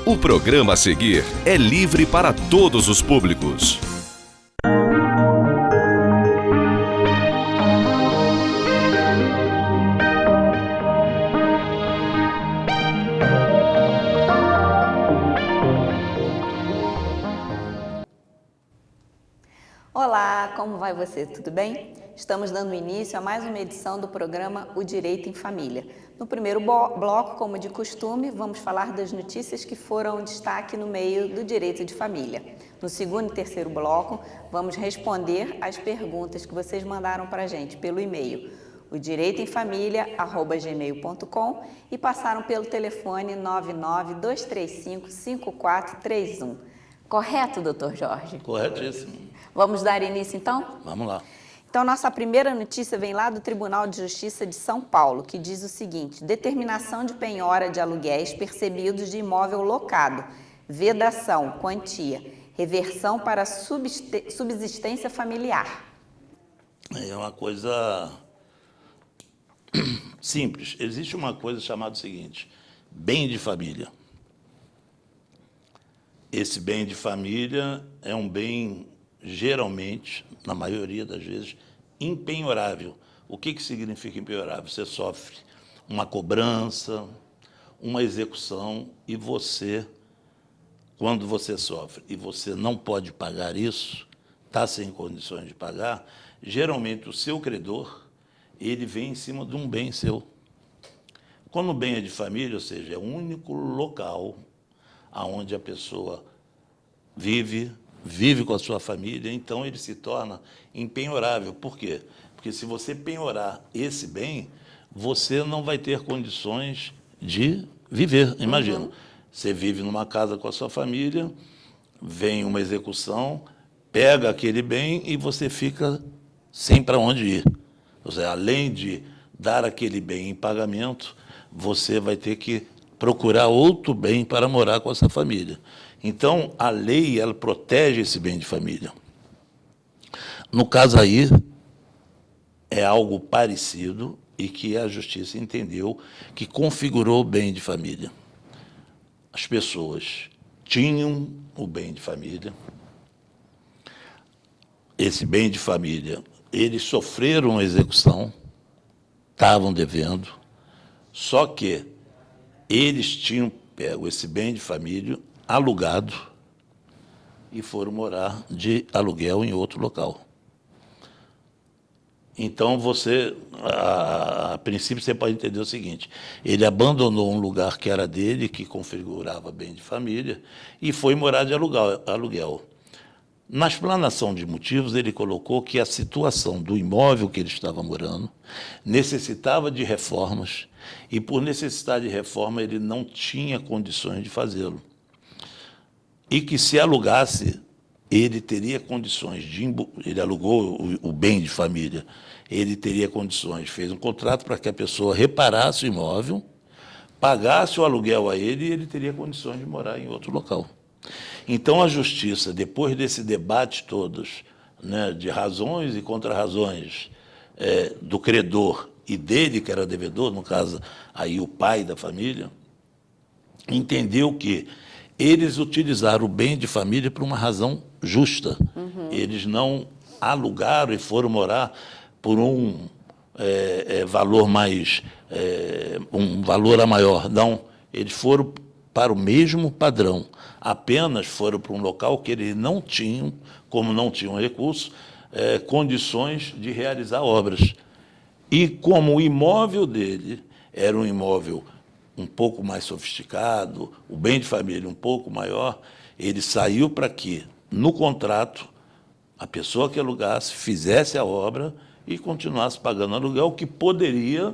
O programa a seguir é livre para todos os públicos. Olá, como vai você? Tudo bem? Estamos dando início a mais uma edição do programa O Direito em Família. No primeiro bloco, como de costume, vamos falar das notícias que foram destaque no meio do direito de família. No segundo e terceiro bloco, vamos responder às perguntas que vocês mandaram para a gente pelo e-mail, odireitoemfamilia@gmail.com, e passaram pelo telefone 992355431. Correto, doutor Jorge? Corretíssimo. Vamos dar início, então? Vamos lá. Então, nossa primeira notícia vem lá do Tribunal de Justiça de São Paulo, que diz o seguinte: determinação de penhora de aluguéis percebidos de imóvel locado, vedação, quantia, reversão para subsistência familiar. É uma coisa simples. Existe uma coisa chamada o seguinte: bem de família. Esse bem de família é um bem, geralmente, na maioria das vezes, impenhorável. O que significa impenhorável? Você sofre uma cobrança, uma execução, e você, quando você sofre e você não pode pagar isso, está sem condições de pagar, geralmente o seu credor, ele vem em cima de um bem seu. Quando o bem é de família, ou seja, é o único local onde a pessoa vive com a sua família, então ele se torna impenhorável. Por quê? Porque se você penhorar esse bem, você não vai ter condições de viver. Imagina, você vive numa casa com a sua família, vem uma execução, pega aquele bem e você fica sem para onde ir. Ou seja, além de dar aquele bem em pagamento, você vai ter que procurar outro bem para morar com essa família. Então, a lei, ela protege esse bem de família. No caso aí, é algo parecido e que a Justiça entendeu que configurou o bem de família. As pessoas tinham o bem de família. Esse bem de família, eles sofreram a execução, estavam devendo, só que eles tinham pego esse bem de família alugado e foram morar de aluguel em outro local. Então, você, a princípio, você pode entender o seguinte: ele abandonou um lugar que era dele, que configurava bem de família, e foi morar de aluguel. Na explanação de motivos, ele colocou que a situação do imóvel que ele estava morando necessitava de reformas, e, por necessidade de reforma, ele não tinha condições de fazê-lo. E que, se alugasse, ele teria condições de... Ele alugou o bem de família, ele teria condições, fez um contrato para que a pessoa reparasse o imóvel, pagasse o aluguel a ele, e ele teria condições de morar em outro local. Então, a Justiça, depois desse debate todos, né, de razões e contra-razões do credor e dele, que era devedor, no caso, aí o pai da família, entendeu que eles utilizaram o bem de família por uma razão justa. Eles não alugaram e foram morar por um valor mais, um valor a maior. Não, eles foram para o mesmo padrão, apenas foram para um local que eles não tinham, como não tinham recursos, condições de realizar obras. E como o imóvel dele era um imóvel um pouco mais sofisticado, o bem de família um pouco maior, ele saiu para que, no contrato, a pessoa que alugasse fizesse a obra e continuasse pagando aluguel, o que poderia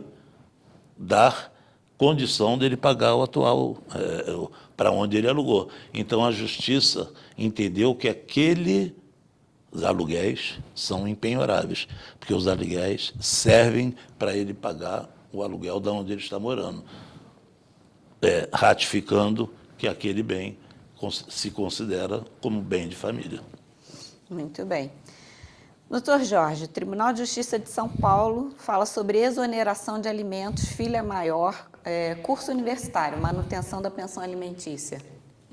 dar condição dele pagar o atual, para onde ele alugou. Então, a Justiça entendeu que aqueles aluguéis são impenhoráveis, porque os aluguéis servem para ele pagar o aluguel de onde ele está morando, ratificando que aquele bem se considera como bem de família. Muito bem. Doutor Jorge, o Tribunal de Justiça de São Paulo fala sobre exoneração de alimentos, filha maior, curso universitário, manutenção da pensão alimentícia.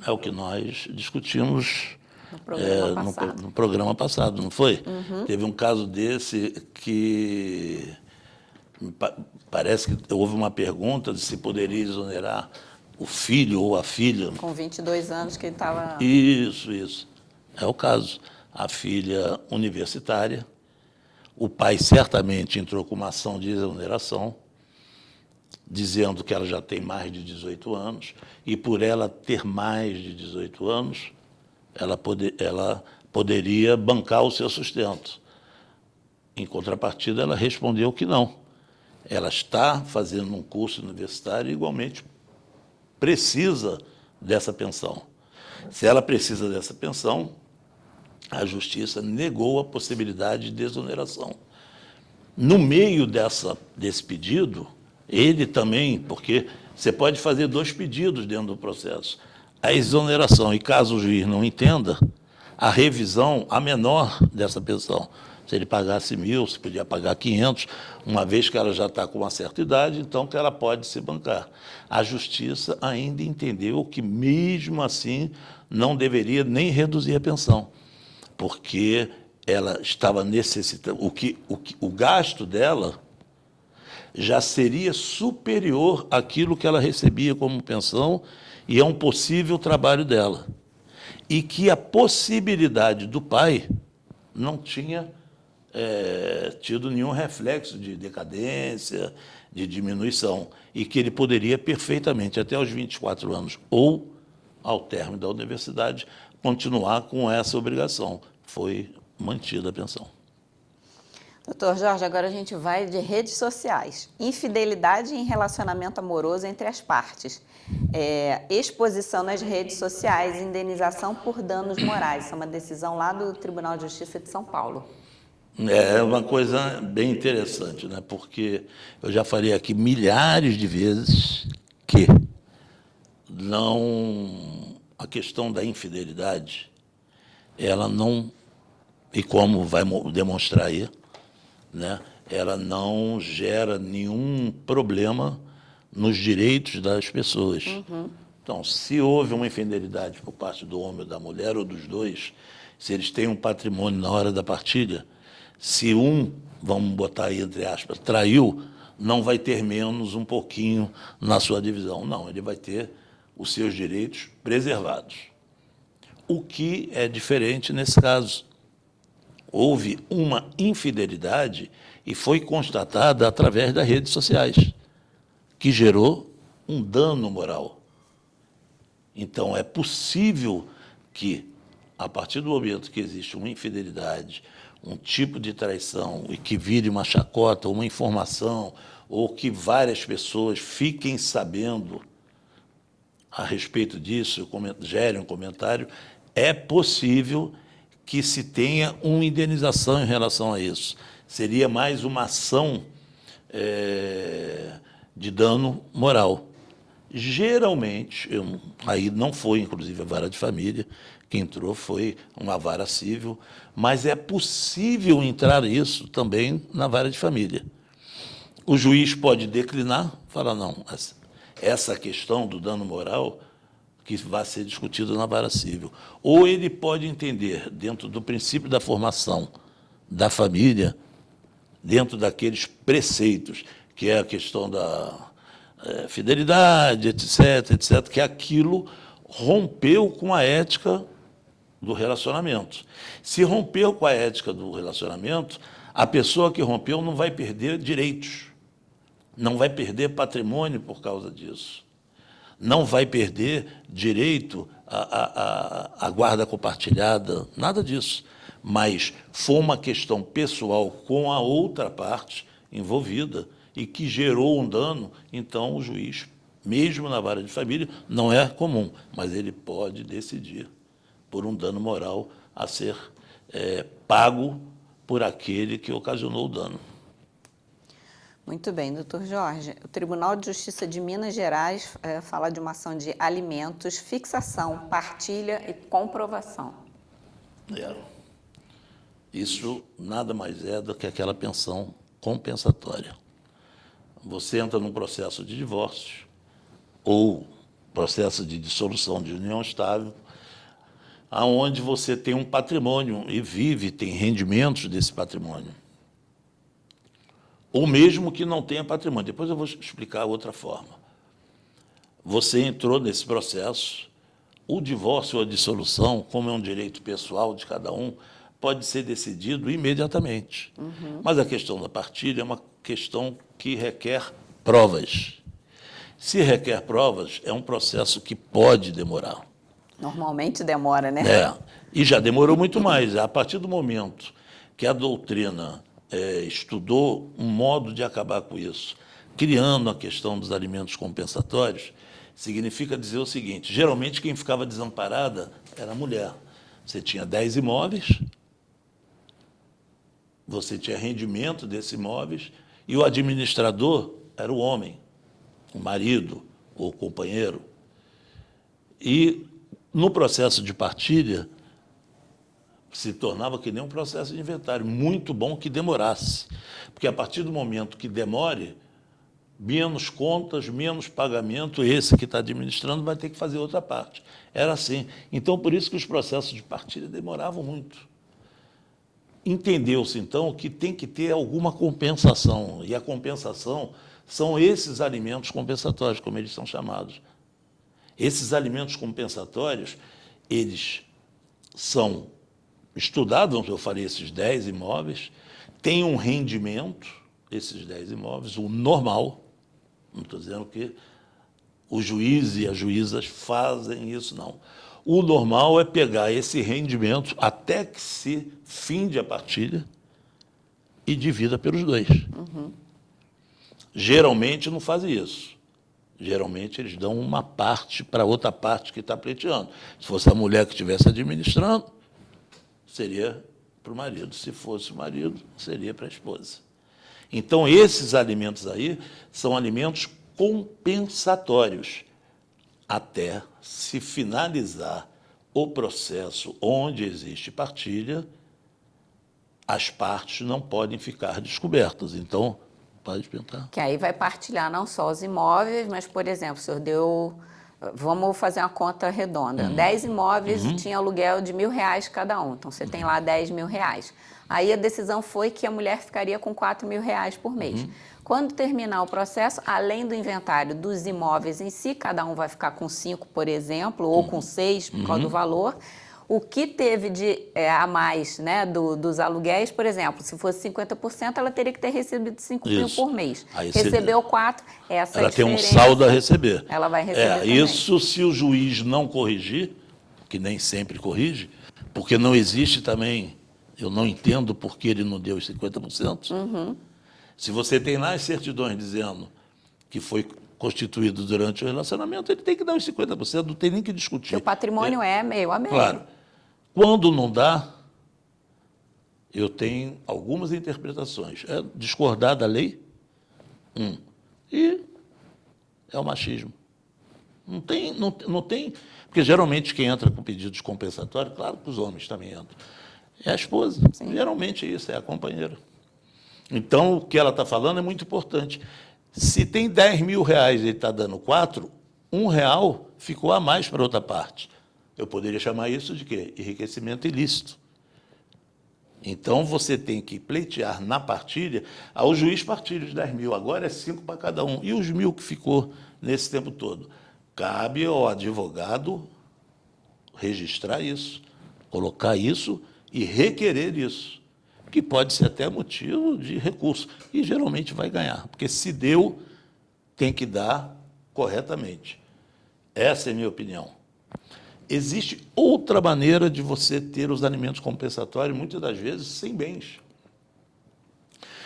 É o que nós discutimos No programa passado. no programa passado, não foi? Uhum. Teve um caso desse que parece que houve uma pergunta de se poderia exonerar o filho ou a filha. Com 22 anos que ele estava... Isso. É o caso. A filha universitária, o pai certamente entrou com uma ação de exoneração, dizendo que ela já tem mais de 18 anos, e por ela ter mais de 18 anos, ela poderia bancar o seu sustento. Em contrapartida, ela respondeu que não. Ela está fazendo um curso universitário e, igualmente, precisa dessa pensão. Se ela precisa dessa pensão, a Justiça negou a possibilidade de desoneração. No meio desse pedido, ele também, porque você pode fazer 2 pedidos dentro do processo. A exoneração, e caso o juiz não entenda, a revisão, a menor dessa pensão. Se ele pagasse 1.000, se podia pagar 500, uma vez que ela já está com uma certa idade, então que ela pode se bancar. A Justiça ainda entendeu que, mesmo assim, não deveria nem reduzir a pensão, porque ela estava necessitando, o gasto dela já seria superior àquilo que ela recebia como pensão e a um possível trabalho dela. E que a possibilidade do pai não tinha tido nenhum reflexo de decadência, de diminuição, e que ele poderia perfeitamente, até os 24 anos, ou ao término da universidade, continuar com essa obrigação. Foi mantida a pensão. Doutor Jorge, agora a gente vai de redes sociais. Infidelidade em relacionamento amoroso entre as partes. Exposição nas redes sociais, indenização por danos morais. Isso é uma decisão lá do Tribunal de Justiça de São Paulo. É uma coisa bem interessante, né? Porque eu já falei aqui milhares de vezes que a questão da infidelidade, ela não, e como vai demonstrar aí, né, ela não gera nenhum problema nos direitos das pessoas. Uhum. Então, se houve uma infidelidade por parte do homem ou da mulher, ou dos dois, se eles têm um patrimônio na hora da partilha, se um, vamos botar aí entre aspas, traiu, não vai ter menos um pouquinho na sua divisão. Não, ele vai ter os seus direitos preservados. O que é diferente nesse caso. Houve uma infidelidade e foi constatada através das redes sociais, que gerou um dano moral. Então, é possível que, a partir do momento que existe uma infidelidade, um tipo de traição, e que vire uma chacota, uma informação, ou que várias pessoas fiquem sabendo a respeito disso, gerem um comentário, é possível que se tenha uma indenização em relação a isso. Seria mais uma ação de dano moral. Geralmente, aí não foi, inclusive, a vara de família, que entrou foi uma vara civil, mas é possível entrar isso também na vara de família. O juiz pode declinar, falar, não, essa questão do dano moral que vai ser discutido na vara civil. Ou ele pode entender, dentro do princípio da formação da família, dentro daqueles preceitos, que é a questão da fidelidade, etc., que aquilo rompeu com a ética do relacionamento. Se rompeu com a ética do relacionamento, a pessoa que rompeu não vai perder direitos, não vai perder patrimônio por causa disso, não vai perder direito à guarda compartilhada, nada disso. Mas foi uma questão pessoal com a outra parte envolvida e que gerou um dano, então o juiz, mesmo na vara de família, não é comum, mas ele pode decidir por um dano moral a ser pago por aquele que ocasionou o dano. Muito bem, doutor Jorge. O Tribunal de Justiça de Minas Gerais fala de uma ação de alimentos, fixação, partilha e comprovação. Isso nada mais é do que aquela pensão compensatória. Você entra num processo de divórcio ou processo de dissolução de união estável, aonde você tem um patrimônio e vive, tem rendimentos desse patrimônio. Ou mesmo que não tenha patrimônio. Depois eu vou explicar outra forma. Você entrou nesse processo, o divórcio ou a dissolução, como é um direito pessoal de cada um, pode ser decidido imediatamente. Mas a questão da partilha é uma questão que requer provas. Se requer provas, é um processo que pode demorar. Normalmente demora, né? E já demorou muito mais. A partir do momento que a doutrina estudou um modo de acabar com isso, criando a questão dos alimentos compensatórios, significa dizer o seguinte: geralmente quem ficava desamparada era a mulher. Você tinha 10 imóveis, você tinha rendimento desses imóveis, e o administrador era o homem, o marido ou o companheiro. E, no processo de partilha, se tornava que nem um processo de inventário. Muito bom que demorasse, porque a partir do momento que demore, menos contas, menos pagamento, esse que está administrando vai ter que fazer outra parte. Era assim. Então, por isso que os processos de partilha demoravam muito. Entendeu-se, então, que tem que ter alguma compensação, e a compensação são esses alimentos compensatórios, como eles são chamados. Esses alimentos compensatórios, eles são estudados, eu falei, esses 10 imóveis, têm um rendimento, esses 10 imóveis, o normal, não estou dizendo que o juiz e as juízas fazem isso, não. O normal é pegar esse rendimento até que se finde a partilha e divida pelos dois. Geralmente não fazem isso. Geralmente eles dão uma parte para outra parte que está pleiteando. Se fosse a mulher que estivesse administrando, seria para o marido. Se fosse o marido, seria para a esposa. Então, esses alimentos aí são alimentos compensatórios, até se finalizar o processo onde existe partilha, as partes não podem ficar descobertas. Então, pode perguntar. Que aí vai partilhar não só os imóveis, mas, por exemplo, o senhor deu... Vamos fazer uma conta redonda. 10 imóveis tinha aluguel de R$1.000 cada um. Então, você tem lá R$10.000. Aí a decisão foi que a mulher ficaria com R$4.000 por mês. Quando terminar o processo, além do inventário dos imóveis em si, cada um vai ficar com 5, por exemplo, ou com 6, por causa do valor. O que teve de a mais, né, dos aluguéis, por exemplo, se fosse 50%, ela teria que ter recebido 5 mil por mês. Aí recebeu 4, essa ela tem um diferença, saldo a receber. Ela vai receber também. Isso se o juiz não corrigir, que nem sempre corrige, porque não existe também, eu não entendo por que ele não deu os 50%. Se você tem lá as certidões dizendo que foi constituído durante o relacionamento, ele tem que dar os 50%, não tem nem que discutir. O patrimônio é meio a meio. Claro. Quando não dá, eu tenho algumas interpretações. É discordar da lei, e é o machismo. Não tem, porque geralmente quem entra com pedidos compensatórios, claro que os homens também entram, é a esposa. Sim. Geralmente é isso, é a companheira. Então, o que ela está falando é muito importante. Se tem R$10.000 e ele está dando 4, R$1 ficou a mais para outra parte. Eu poderia chamar isso de quê? Enriquecimento ilícito. Então, você tem que pleitear na partilha. O juiz partilha os 10.000, agora é 5 para cada um. E os 1.000 que ficou nesse tempo todo? Cabe ao advogado registrar isso, colocar isso e requerer isso, que pode ser até motivo de recurso. E geralmente vai ganhar, porque se deu, tem que dar corretamente. Essa é a minha opinião. Existe outra maneira de você ter os alimentos compensatórios, muitas das vezes sem bens.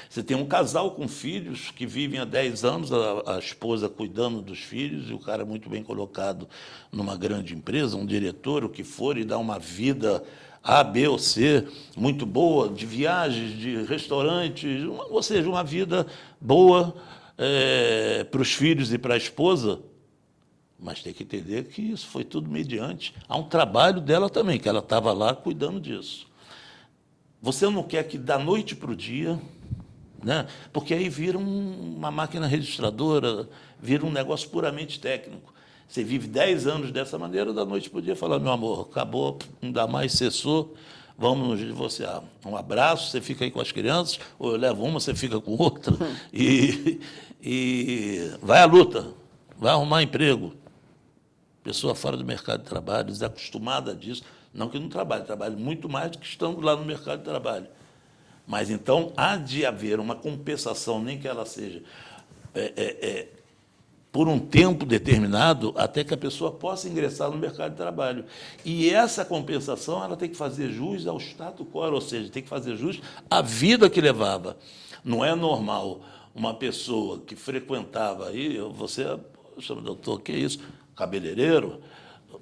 Você tem um casal com filhos que vivem há 10 anos, a esposa cuidando dos filhos, e o cara muito bem colocado numa grande empresa, um diretor, o que for, e dá uma vida A, B ou C, muito boa, de viagens, de restaurantes, ou seja, uma vida boa para os filhos e para a esposa. Mas tem que entender que isso foi tudo mediante a um trabalho dela também, que ela estava lá cuidando disso. você não quer que da noite para o dia, né? Porque aí vira uma máquina registradora, vira um negócio puramente técnico. Você vive 10 anos dessa maneira, da noite para o dia, fala, meu amor, acabou, não dá mais, cessou, vamos nos divorciar. Um abraço, você fica aí com as crianças, ou eu levo uma, você fica com outra, e vai à luta, vai arrumar emprego. Pessoa fora do mercado de trabalho, desacostumada disso, não que não trabalhe muito mais do que estando lá no mercado de trabalho. Mas, então, há de haver uma compensação, nem que ela seja por um tempo determinado, até que a pessoa possa ingressar no mercado de trabalho. E essa compensação ela tem que fazer jus ao status quo, ou seja, tem que fazer jus à vida que levava. Não é normal uma pessoa que frequentava aí, você, poxa, doutor, que é isso? Cabeleireiro,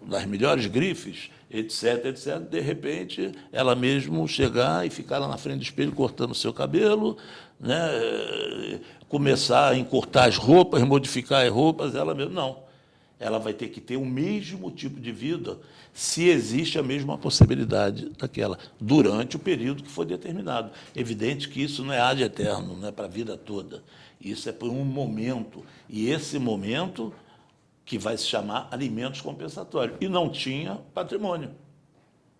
das melhores grifes, etc., etc., de repente, ela mesmo chegar e ficar lá na frente do espelho cortando o seu cabelo, né, começar a encurtar as roupas, modificar as roupas, ela mesmo, não. Ela vai ter que ter o mesmo tipo de vida se existe a mesma possibilidade daquela, durante o período que for determinado. Evidente que isso não é ad eterno, não é para a vida toda. Isso é por um momento. E esse momento que vai se chamar alimentos compensatórios. E não tinha patrimônio.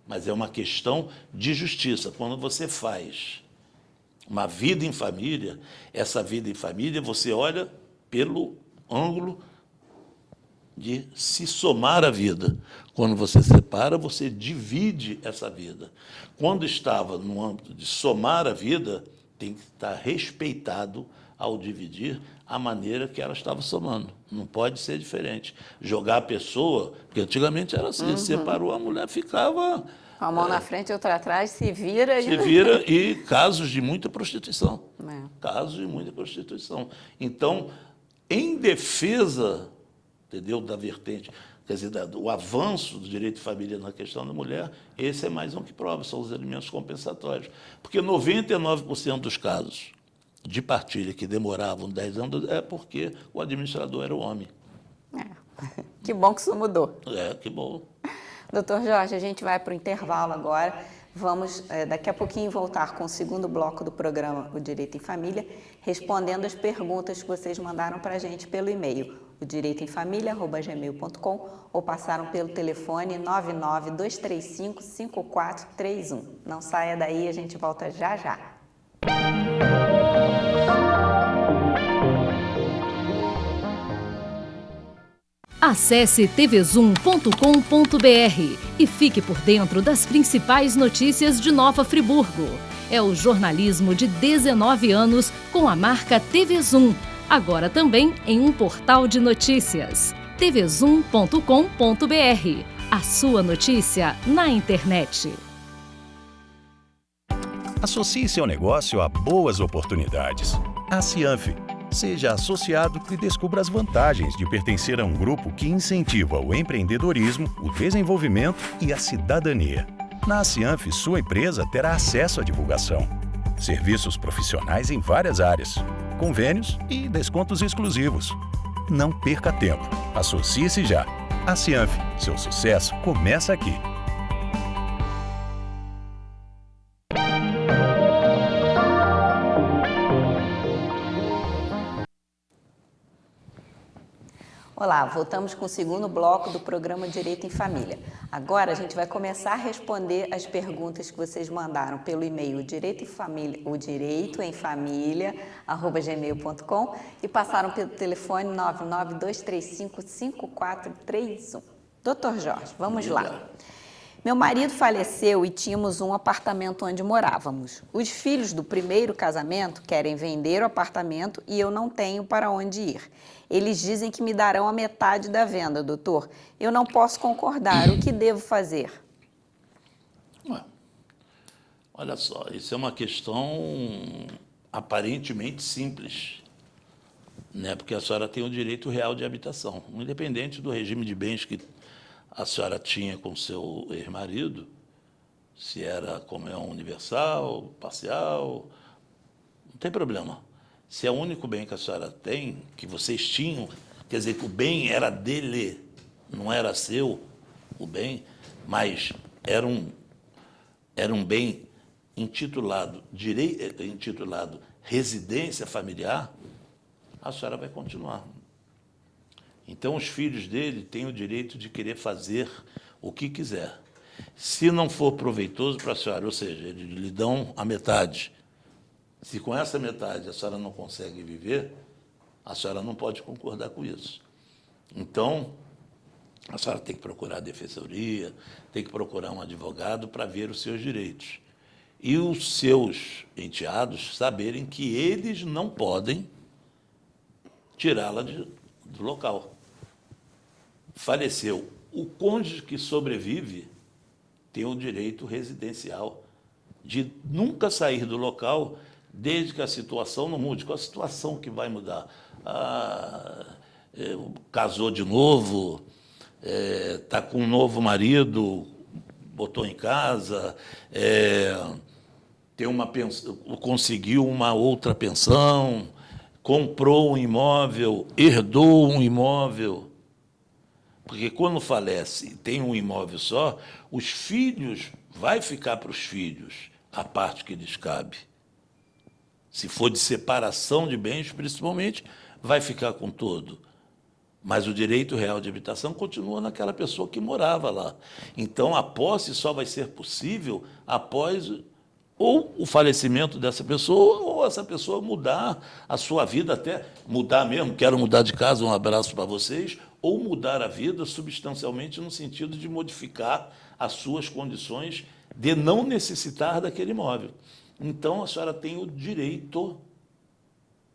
Mas é uma questão de justiça. Quando você faz uma vida em família, essa vida em família, você olha pelo ângulo de se somar a vida. Quando você separa, você divide essa vida. Quando estava no âmbito de somar a vida, tem que estar respeitado ao dividir a maneira que ela estava somando. Não pode ser diferente. Jogar a pessoa, porque antigamente era assim, separou, a mulher ficava... Com a mão na frente e outra atrás, se vira. Se vira, e casos de muita prostituição. Casos de muita prostituição. Então, em defesa, entendeu, da vertente, quer dizer, o avanço do direito de família na questão da mulher, esse é mais um que prova, são os alimentos compensatórios. Porque 99% dos casos de partilha que demoravam 10 anos é porque o administrador era o homem. Que bom que isso mudou. Que bom. Doutor Jorge, a gente vai para o intervalo agora. Vamos, daqui a pouquinho, voltar com o segundo bloco do programa O Direito em Família, respondendo as perguntas que vocês mandaram para a gente pelo e-mail, odireitoemfamilia@gmail.com, ou passaram pelo telefone 99235-5431. Não saia daí, a gente volta já já. Acesse tvzoom.com.br e fique por dentro das principais notícias de Nova Friburgo. É o jornalismo de 19 anos com a marca TV Zoom, agora também em um portal de notícias. tvzoom.com.br, a sua notícia na internet. Associe seu negócio a boas oportunidades. A Cianf. Seja associado e descubra as vantagens de pertencer a um grupo que incentiva o empreendedorismo, o desenvolvimento e a cidadania. Na Cianf, sua empresa terá acesso à divulgação, serviços profissionais em várias áreas, convênios e descontos exclusivos. Não perca tempo. Associe-se já. A Cianf, seu sucesso começa aqui. Olá, voltamos com o segundo bloco do programa Direito em Família. Agora a gente vai começar a responder as perguntas que vocês mandaram pelo e-mail odireitoemfamilia@gmail.com e passaram pelo telefone 99235-5431. Doutor Jorge, vamos lá. Meu marido faleceu e tínhamos um apartamento onde morávamos. Os filhos do primeiro casamento querem vender o apartamento e eu não tenho para onde ir. Eles dizem que me darão a metade da venda, doutor. Eu não posso concordar. O que devo fazer? Olha só, isso é uma questão aparentemente simples, né? Porque a senhora tem o direito real de habitação, independente do regime de bens que a senhora tinha com seu ex-marido, se era comunhão universal, parcial, não tem problema. Se é o único bem que a senhora tem, que vocês tinham, quer dizer que o bem era dele, não era seu, o bem, mas era um bem intitulado residência familiar, a senhora vai continuar. Então, os filhos dele têm o direito de querer fazer o que quiser. Se não for proveitoso para a senhora, ou seja, eles lhe dão a metade. Se com essa metade a senhora não consegue viver, a senhora não pode concordar com isso. Então, a senhora tem que procurar a defensoria, tem que procurar um advogado para ver os seus direitos. E os seus enteados saberem que eles não podem tirá-la do local. Faleceu. O cônjuge que sobrevive tem o direito residencial de nunca sair do local desde que a situação não mude. Qual a situação que vai mudar? Casou de novo, está com um novo marido, botou em casa, conseguiu uma outra pensão, comprou um imóvel, herdou um imóvel. Porque quando falece e tem um imóvel só, os filhos, vai ficar para os filhos a parte que lhes cabe. Se for de separação de bens, principalmente, vai ficar com todo. Mas o direito real de habitação continua naquela pessoa que morava lá. Então, a posse só vai ser possível após ou o falecimento dessa pessoa, ou essa pessoa mudar a sua vida, até mudar mesmo, quero mudar de casa, um abraço para vocês, ou mudar a vida substancialmente no sentido de modificar as suas condições de não necessitar daquele imóvel. Então, a senhora tem o direito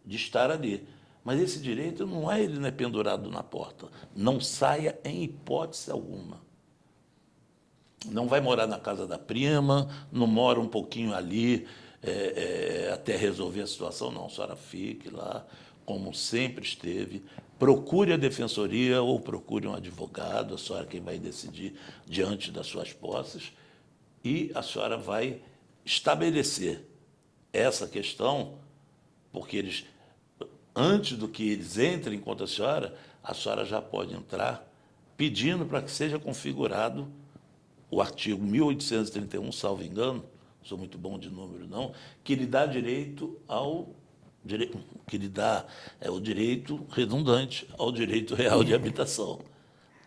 de estar ali. Mas esse direito ele não é pendurado na porta. Não saia em hipótese alguma. Não vai morar na casa da prima, não mora um pouquinho ali até resolver a situação, não. A senhora fique lá, como sempre esteve. Procure a defensoria ou procure um advogado, a senhora quem vai decidir diante das suas posses, e a senhora vai estabelecer essa questão, porque antes do que eles entrem contra a senhora já pode entrar pedindo para que seja configurado o artigo 1831, salvo engano, não sou muito bom de número, não, que lhe dá direito que lhe dá o direito redundante ao direito real de habitação.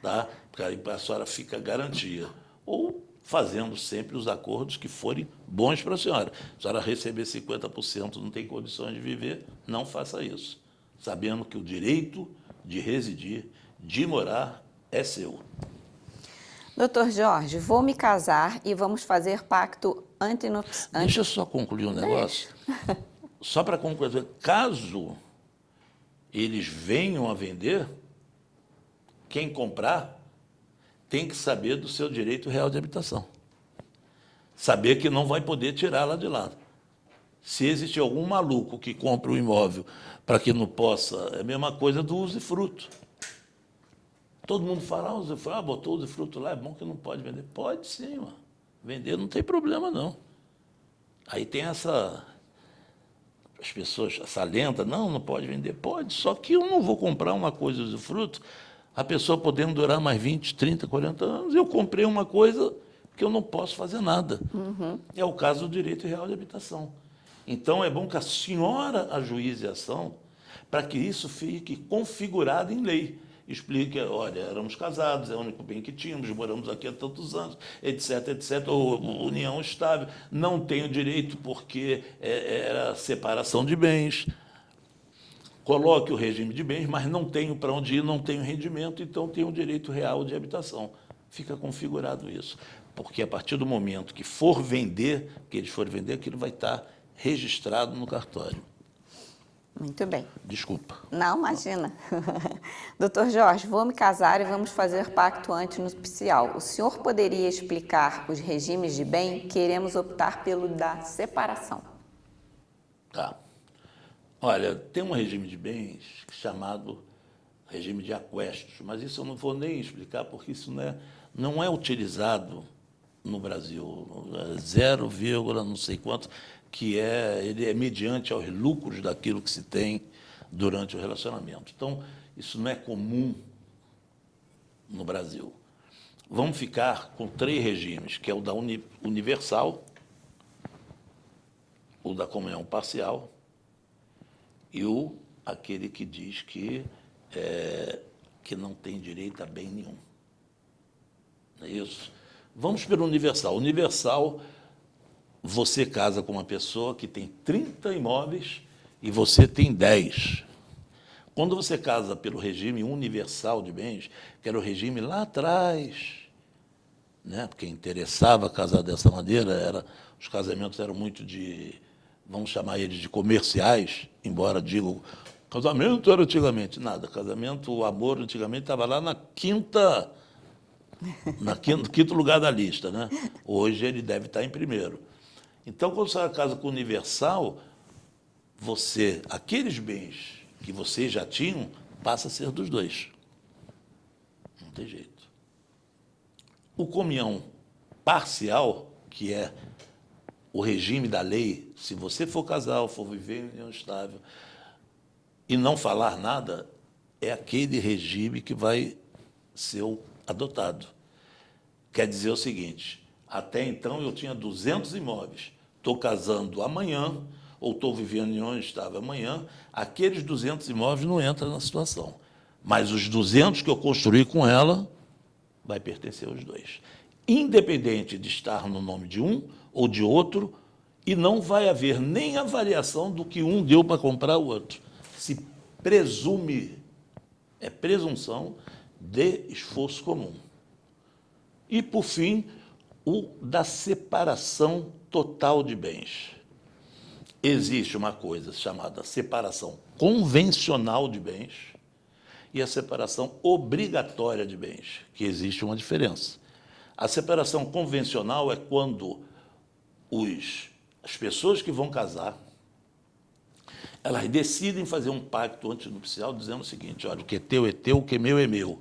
Tá? Porque aí a senhora fica garantia. Ou fazendo sempre os acordos que forem bons para a senhora. Se a senhora receber 50%, não tem condições de viver, não faça isso, sabendo que o direito de residir, de morar, é seu. Doutor Jorge, vou me casar e vamos fazer pacto antinupcial. Deixa eu só concluir um negócio. Só para concluir, caso eles venham a vender, quem comprar tem que saber do seu direito real de habitação. Saber que não vai poder tirá-la de lá. Se existe algum maluco que compra um imóvel para que não possa, é a mesma coisa do usufruto. Todo mundo fala, botou usufruto lá, é bom que não pode vender. Pode sim, mano. Vender não tem problema, não. Aí tem as pessoas, essa lenda, não pode vender. Pode, só que eu não vou comprar uma coisa usufruto, a pessoa podendo durar mais 20, 30, 40 anos. Eu comprei uma coisa que eu não posso fazer nada. Uhum. É o caso do direito real de habitação. Então, é bom que a senhora ajuize a ação para que isso fique configurado em lei. Explique, olha, éramos casados, é o único bem que tínhamos, moramos aqui há tantos anos, etc, etc, ou união estável, não tenho direito porque era separação de bens. Coloque o regime de bens, mas não tenho para onde ir, não tenho rendimento, então tenho o direito real de habitação. Fica configurado isso, porque a partir do momento que for vender, que eles forem vender, aquilo vai estar registrado no cartório. Muito bem. Desculpa. Não, imagina. Doutor Jorge, vou me casar e vamos fazer pacto antinupcial. O senhor poderia explicar os regimes de bem? Queremos optar pelo da separação. Tá. Olha, tem um regime de bens chamado regime de aquestos, mas isso eu não vou nem explicar, porque isso não é utilizado no Brasil. 0, não sei quanto, que ele é mediante aos lucros daquilo que se tem durante o relacionamento. Então, isso não é comum no Brasil. Vamos ficar com 3 regimes, que é o da universal, o da comunhão parcial e aquele que diz que não tem direito a bem nenhum. Não é isso? Vamos pelo universal. Universal, você casa com uma pessoa que tem 30 imóveis e você tem 10. Quando você casa pelo regime universal de bens, que era o regime lá atrás, né? Porque interessava casar dessa maneira, os casamentos eram muito vamos chamar eles de comerciais, embora digam, casamento era antigamente. Nada, casamento, o amor antigamente estava lá no quinto lugar da lista, né? Hoje ele deve estar em primeiro. Então, quando você casa com o universal, aqueles bens que vocês já tinham, passa a ser dos dois. Não tem jeito. O comunhão parcial, que é o regime da lei, se você for casal, for viver em união estável e não falar nada, é aquele regime que vai ser adotado. Quer dizer o seguinte, até então eu tinha 200 imóveis, estou casando amanhã, ou estou vivendo em união estável amanhã, aqueles 200 imóveis não entram na situação. Mas os 200 que eu construí com ela, vai pertencer aos dois. Independente de estar no nome de um ou de outro, e não vai haver nem avaliação do que um deu para comprar o outro. Se presume, é presunção de esforço comum. E, por fim, o da separação total de bens. Existe uma coisa chamada separação convencional de bens e a separação obrigatória de bens, que existe uma diferença. A separação convencional é quando as pessoas que vão casar, elas decidem fazer um pacto antinupcial dizendo o seguinte, olha, o que é teu, o que é meu.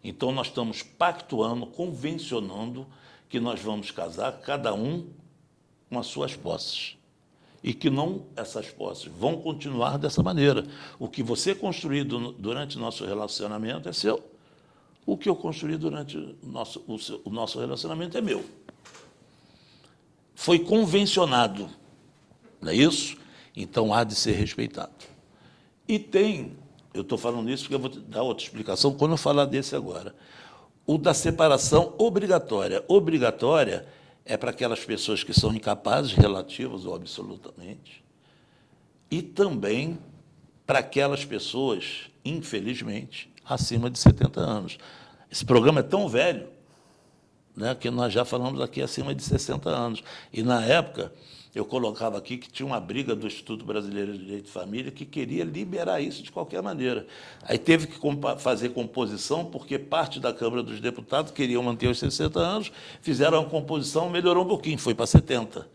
Então, nós estamos pactuando, convencionando que nós vamos casar, cada um com as suas posses. E que essas posses vão continuar dessa maneira. O que você construir durante o nosso relacionamento é seu. O que eu construí durante o nosso relacionamento é meu. Foi convencionado, não é isso? Então, há de ser respeitado. E eu estou falando isso porque eu vou dar outra explicação quando eu falar desse agora. O da separação obrigatória. Obrigatória é para aquelas pessoas que são incapazes, relativas ou absolutamente, e também para aquelas pessoas, infelizmente, acima de 70 anos. Esse programa é tão velho, né, que nós já falamos aqui acima de 60 anos. E, na época, eu colocava aqui que tinha uma briga do Instituto Brasileiro de Direito de Família que queria liberar isso de qualquer maneira. Aí teve que fazer composição, porque parte da Câmara dos Deputados queriam manter os 60 anos, fizeram a composição, melhorou um pouquinho, foi para 70.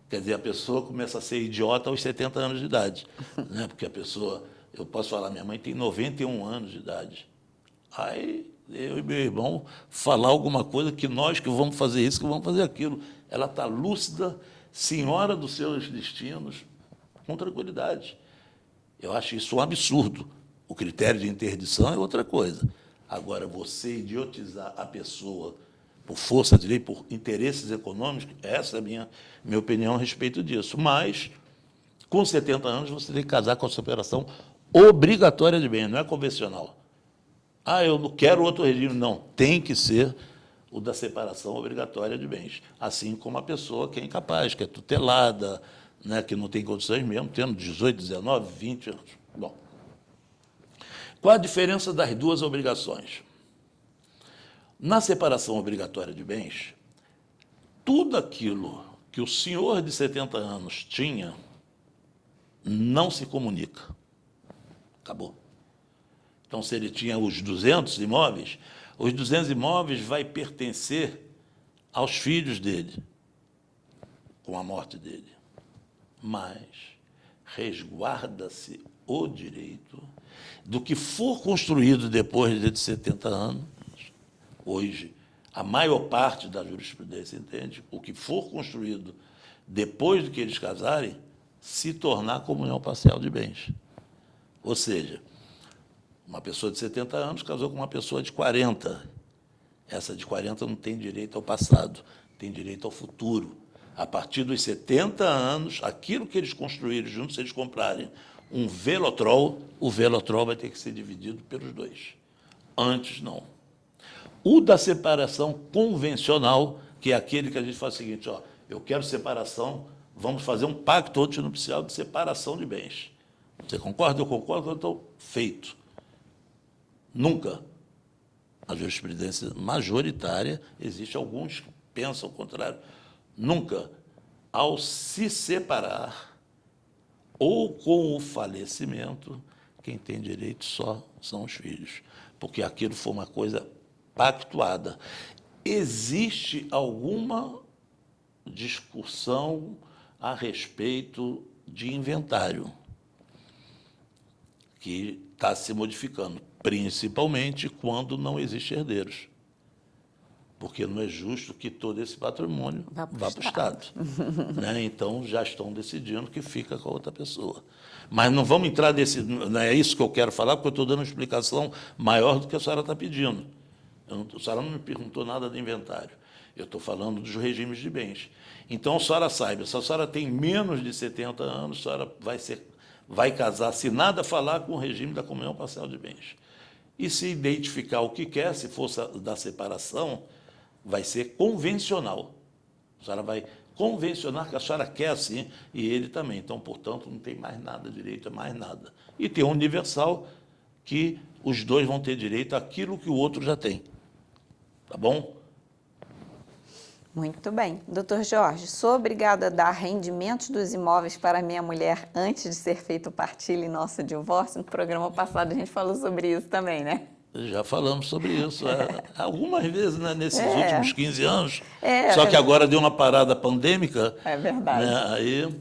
Quer dizer, a pessoa começa a ser idiota aos 70 anos de idade. Né? Porque a pessoa, eu posso falar, minha mãe tem 91 anos de idade. Aí eu e meu irmão falar alguma coisa que nós que vamos fazer isso, que vamos fazer aquilo. Ela está lúcida, senhora dos seus destinos, com tranquilidade. Eu acho isso um absurdo. O critério de interdição é outra coisa. Agora, você idiotizar a pessoa por força de lei, por interesses econômicos, essa é a minha opinião a respeito disso. Mas, com 70 anos, você tem que casar com a separação obrigatória de bens, não é convencional. Eu não quero outro regime. Não, tem que ser o da separação obrigatória de bens, assim como a pessoa que é incapaz, que é tutelada, né, que não tem condições mesmo, tendo 18, 19, 20 anos. Bom, qual a diferença das duas obrigações? Na separação obrigatória de bens, tudo aquilo que o senhor de 70 anos tinha não se comunica. Acabou. Então, se ele tinha os 200 imóveis, os 200 imóveis vai pertencer aos filhos dele, com a morte dele. Mas resguarda-se o direito do que for construído depois de 70 anos. Hoje, a maior parte da jurisprudência entende o que for construído depois de que eles casarem, se tornar comunhão parcial de bens. Ou seja, uma pessoa de 70 anos casou com uma pessoa de 40. Essa de 40 não tem direito ao passado, tem direito ao futuro. A partir dos 70 anos, aquilo que eles construíram juntos, se eles comprarem um Velotrol, o Velotrol vai ter que ser dividido pelos dois. Antes, não. O da separação convencional, que é aquele que a gente faz o seguinte, ó, eu quero separação, vamos fazer um pacto antinupcial de separação de bens. Você concorda? Eu concordo, eu estou feito. Nunca. A jurisprudência majoritária, existe alguns que pensam o contrário. Nunca, ao se separar, ou com o falecimento, quem tem direito só são os filhos, porque aquilo foi uma coisa pactuada. Existe alguma discussão a respeito de inventário, que está se modificando, principalmente quando não existem herdeiros. Porque não é justo que todo esse patrimônio vá para o Estado. Né? Então, já estão decidindo que fica com a outra pessoa. Mas não vamos entrar nesse... Não é isso que eu quero falar, porque eu estou dando uma explicação maior do que a senhora está pedindo. A senhora não me perguntou nada de inventário. Eu estou falando dos regimes de bens. Então, a senhora saiba, se a senhora tem menos de 70 anos, a senhora vai casar, se nada falar, com o regime da comunhão parcial de bens. E se identificar o que quer, se for da separação, vai ser convencional. A senhora vai convencionar que a senhora quer assim, e ele também. Então, portanto, não tem mais nada, direito a mais nada. E tem um universal que os dois vão ter direito àquilo que o outro já tem. Tá bom? Muito bem. Doutor Jorge, sou obrigada a dar rendimentos dos imóveis para minha mulher antes de ser feito o partilho em nosso divórcio? No programa passado a gente falou sobre isso também, né? Já falamos sobre isso algumas vezes, né, nesses últimos 15 anos. Só que agora deu uma parada pandêmica. É verdade. Né, aí,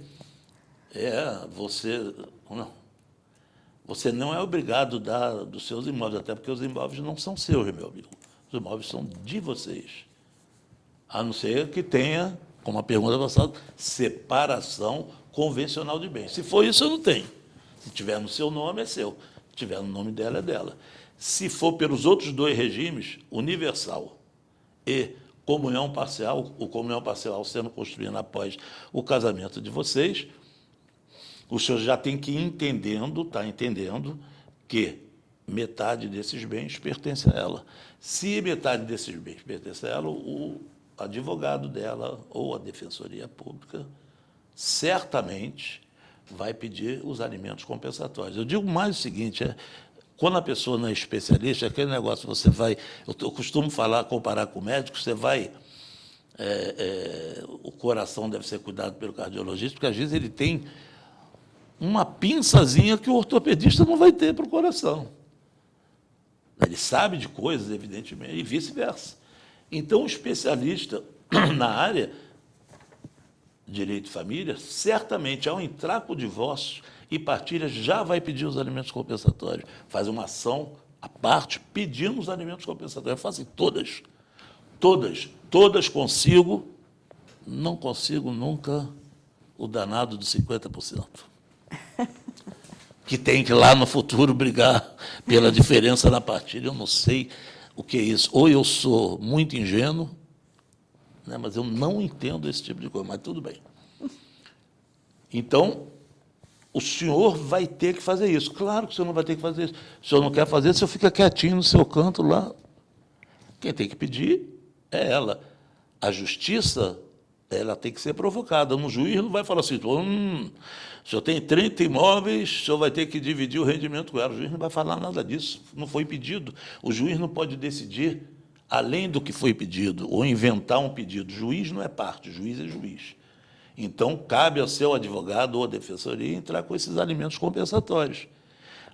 você não é obrigado a dar dos seus imóveis, até porque os imóveis não são seus, meu amigo. Os imóveis são de vocês. A não ser que tenha, como a pergunta passada, separação convencional de bens. Se for isso, eu não tenho. Se tiver no seu nome, é seu. Se tiver no nome dela, é dela. Se for pelos outros dois regimes, universal e comunhão parcial, o comunhão parcial sendo construído após o casamento de vocês, o senhor já tem que ir entendendo, está entendendo, que metade desses bens pertence a ela. Se metade desses bens pertence a ela, o advogado dela ou a defensoria pública certamente vai pedir os alimentos compensatórios. Eu digo mais o seguinte, quando a pessoa não é especialista, aquele negócio, você vai... Eu costumo comparar com o médico, você vai... o coração deve ser cuidado pelo cardiologista, porque às vezes ele tem uma pinçazinha que o ortopedista não vai ter para o coração. Ele sabe de coisas, evidentemente, e vice-versa. Então, o especialista na área de direito de família, certamente, ao entrar com o divórcio e partilha, já vai pedir os alimentos compensatórios. Faz uma ação à parte, pedindo os alimentos compensatórios. Fazem todas. Todas consigo. Não consigo nunca o danado dos 50%. Que tem que lá no futuro brigar pela diferença na partilha. Eu não sei o que é isso. Ou eu sou muito ingênuo, né, mas eu não entendo esse tipo de coisa, mas tudo bem. Então, o senhor vai ter que fazer isso. Claro que o senhor não vai ter que fazer isso. Se o senhor não quer fazer, o senhor fica quietinho no seu canto lá. Quem tem que pedir é ela. A justiça, ela tem que ser provocada. Um juiz não vai falar assim, o senhor tem 30 imóveis, o senhor vai ter que dividir o rendimento com ela. O juiz não vai falar nada disso, não foi pedido. O juiz não pode decidir além do que foi pedido, ou inventar um pedido. O juiz não é parte, o juiz é juiz. Então, cabe ao seu advogado ou à defensoria entrar com esses alimentos compensatórios.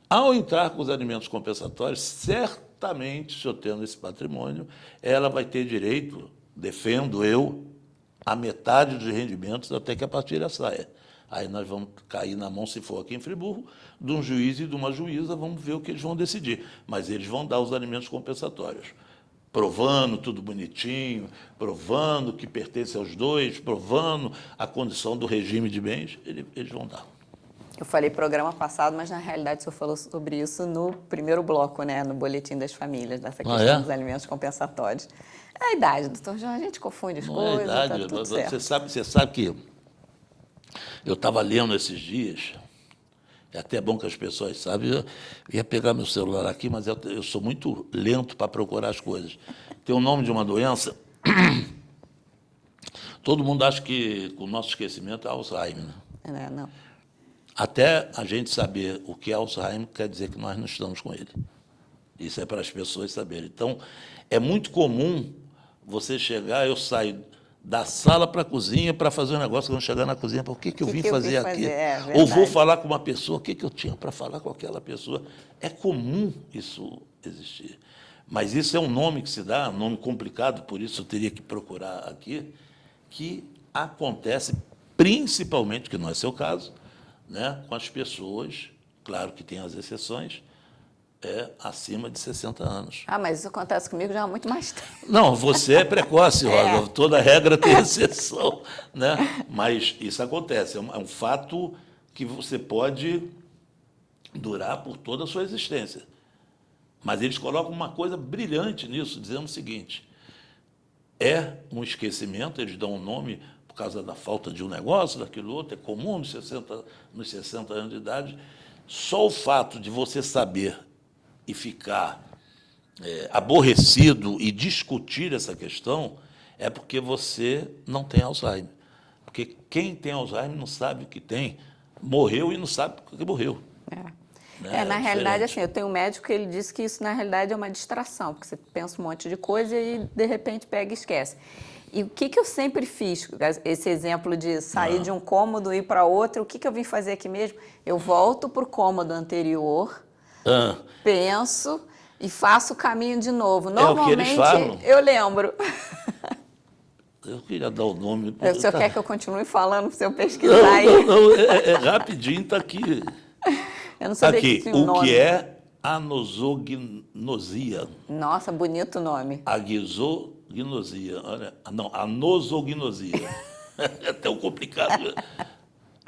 Ao entrar com os alimentos compensatórios, certamente, se eu tendo esse patrimônio, ela vai ter direito, defendo eu, a metade dos rendimentos até que a partilha saia. Aí nós vamos cair na mão, se for aqui em Friburgo, de um juiz e de uma juíza, vamos ver o que eles vão decidir. Mas eles vão dar os alimentos compensatórios, provando tudo bonitinho, provando que pertence aos dois, provando a condição do regime de bens, eles vão dar. Eu falei programa passado, mas na realidade o senhor falou sobre isso no primeiro bloco, né? No Boletim das Famílias, dessa questão dos alimentos compensatórios. É a idade, doutor Jorge, a gente confunde as coisas, é a idade. tá tudo certo. Você sabe que eu estava lendo esses dias, é até bom que as pessoas saibam, eu ia pegar meu celular aqui, mas eu sou muito lento para procurar as coisas. Tem o nome de uma doença, todo mundo acha que o nosso esquecimento é Alzheimer, né? Não. Até a gente saber o que é Alzheimer, quer dizer que nós não estamos com ele. Isso é para as pessoas saberem. Então, é muito comum você chegar, eu saio da sala para a cozinha para fazer um negócio, quando chegar na cozinha, o que eu vim fazer aqui? Ou vou falar com uma pessoa, o que eu tinha para falar com aquela pessoa? É comum isso existir. Mas isso é um nome que se dá, um nome complicado, por isso eu teria que procurar aqui, que acontece principalmente, que não é seu caso, né, com as pessoas, claro que tem as exceções, acima de 60 anos. Ah, mas isso acontece comigo já há muito mais tempo. Não, você é precoce, Rosa, toda regra tem exceção, né? Mas isso acontece, é um fato que você pode durar por toda a sua existência. Mas eles colocam uma coisa brilhante nisso, dizendo o seguinte, é um esquecimento, eles dão um nome por causa da falta de um negócio, daquilo outro, é comum nos 60 anos de idade, só o fato de você saber e ficar aborrecido e discutir essa questão é porque você não tem Alzheimer. Porque quem tem Alzheimer não sabe o que tem, morreu e não sabe porque morreu. Na realidade, assim, eu tenho um médico que ele disse que isso, na realidade, é uma distração, porque você pensa um monte de coisa e, de repente, pega e esquece. E o que eu sempre fiz, esse exemplo de sair de um cômodo e ir para outro, o que eu vim fazer aqui mesmo? Eu volto para o cômodo anterior, penso e faço o caminho de novo. Normalmente, eu lembro. Eu queria dar o nome. O senhor quer que eu continue falando para o senhor pesquisar aí? Não, rapidinho, está aqui. Eu não sabia aqui, que tinha um nome. O que é anosognosia? Nossa, bonito nome. Agisognosia. Olha, não, anosognosia. É tão complicado.